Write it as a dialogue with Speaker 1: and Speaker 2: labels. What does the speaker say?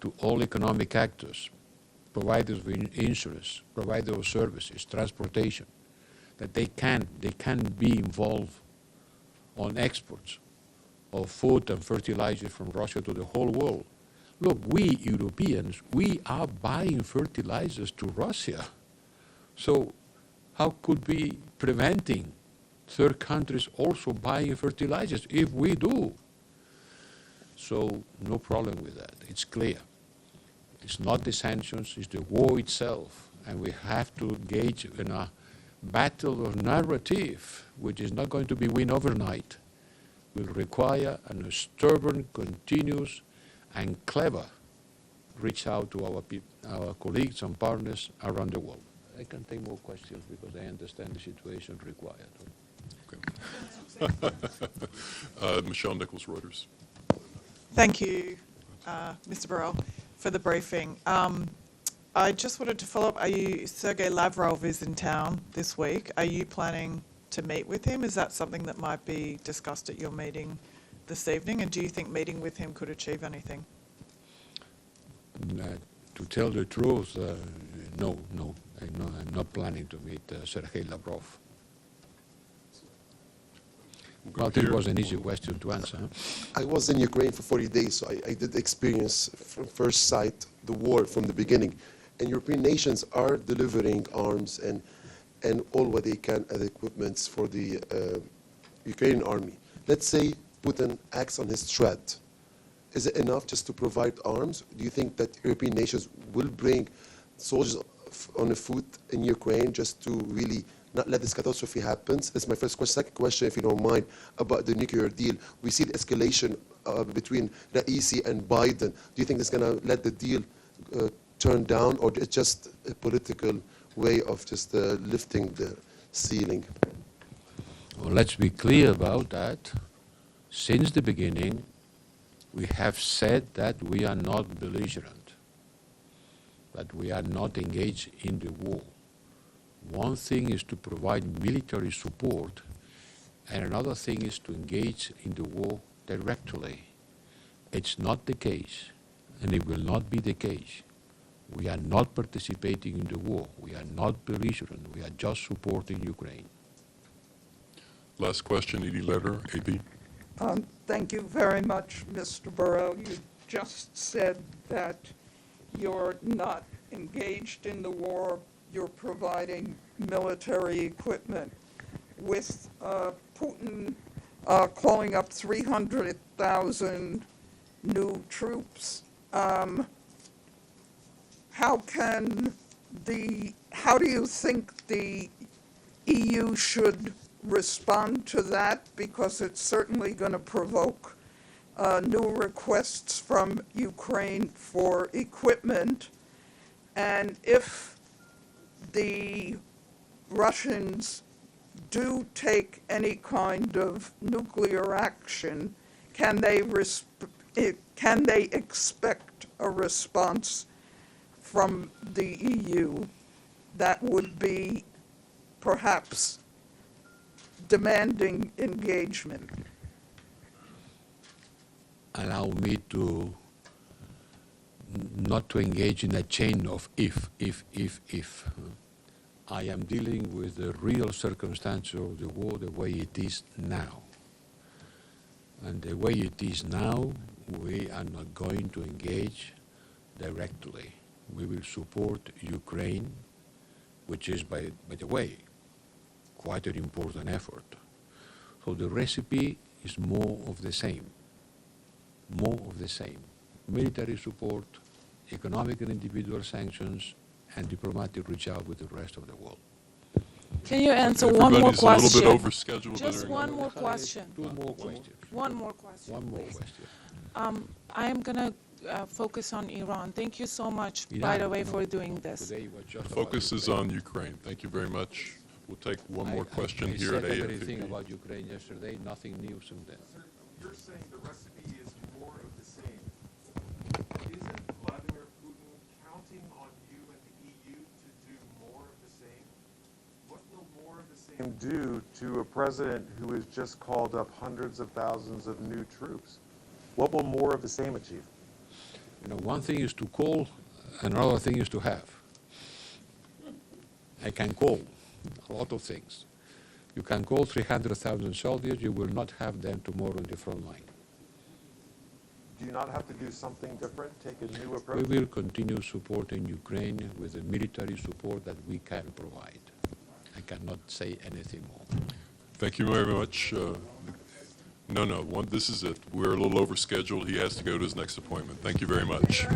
Speaker 1: to all economic actors, providers of insurance, providers of services, transportation, that they can be involved on exports of food and fertilizer from Russia to the whole world. Look, we Europeans, we are buying fertilizers to Russia. So how could we preventing third countries also buying fertilizers if we do? So no problem with that. It's clear. It's not the sanctions, it's the war itself. And we have to engage in a battle of narrative, which is not going to be won overnight. Will require a stubborn, continuous, and clever reach out to our colleagues and partners around the world. I can take more questions because I understand the situation required.
Speaker 2: Okay. Michelle Nichols, Reuters.
Speaker 3: Thank you, Mr. Borrell, for the briefing. I just wanted to follow up. Sergei Lavrov is in town this week. Are you planning to meet with him? Is that something that might be discussed at your meeting this evening? And do you think meeting with him could achieve anything?
Speaker 1: To tell the truth, no. I'm not planning to meet Sergei Lavrov. Well, this was an easy question to answer. Huh?
Speaker 4: I was in Ukraine for 40 days, so I did experience from first sight the war from the beginning. And European nations are delivering arms and all what they can as equipments for the Ukrainian army. Let's say Putin acts on his threat. Is it enough just to provide arms? Do you think that European nations will bring soldiers on the foot in Ukraine just to really not let this catastrophe happen? That's my first question. Second question, if you don't mind, about the nuclear deal. We see the escalation between Raisi and Biden. Do you think it's going to let the deal turn down, or it's just a political way of just lifting the ceiling?
Speaker 1: Well, let's be clear about that. Since the beginning, we have said that we are not belligerent, that we are not engaged in the war. One thing is to provide military support, and another thing is to engage in the war directly. It's not the case, and it will not be the case. We are not participating in the war. We are not belligerent. We are just supporting Ukraine.
Speaker 2: Last question, Edie Leder, AB.
Speaker 5: Thank you very much, Mr. Borrell. You just said that you're not engaged in the war. You're providing military equipment. With Putin calling up 300,000 new troops, how do you think the EU should respond to that? Because it's certainly going to provoke new requests from Ukraine for equipment. And if the Russians do take any kind of nuclear action, can they expect a response from the EU that would be perhaps demanding engagement?
Speaker 1: Allow me to not to engage in a chain of if. I am dealing with the real circumstance of the war the way it is now. And the way it is now, we are not going to engage directly. We will support Ukraine, which is, by the way, quite an important effort. So the recipe is more of the same. More of the same. Military support, economic and individual sanctions, and diplomatic reach out with the rest of the world.
Speaker 6: Can you answer one more question?
Speaker 2: Everybody's a little bit overscheduled.
Speaker 6: Just one more question.
Speaker 1: Two more questions.
Speaker 6: One more question,
Speaker 1: One more
Speaker 6: please.
Speaker 1: question.
Speaker 6: I am going to focus on Iran. Thank you so much, by
Speaker 1: Iran,
Speaker 6: the way,
Speaker 1: no.
Speaker 6: for doing this.
Speaker 1: Today was just
Speaker 2: The
Speaker 1: about
Speaker 2: focus is
Speaker 1: Ukraine.
Speaker 2: on Ukraine. Thank you very much. We'll take one more
Speaker 1: I
Speaker 2: question here at
Speaker 1: said everything
Speaker 2: AFP.
Speaker 1: about Ukraine yesterday, nothing new since then.
Speaker 7: You're saying the recipe is more of the same. Isn't Vladimir Putin counting on you and the EU to do more of the same? What will more of the same do to a president who has just called up hundreds of thousands of new troops? What will more of the same achieve?
Speaker 1: You know, one thing is to call, another thing is to have. I can call a lot of things. You can call 300,000 soldiers, you will not have them tomorrow in the front line.
Speaker 7: Do you not have to do something different, take a new
Speaker 1: We
Speaker 7: approach?
Speaker 1: will continue supporting Ukraine with the military support that we can provide. I cannot say anything more.
Speaker 2: Thank you very much. No, this is it. We're a little over scheduled. He has to go to his next appointment. Thank you very much.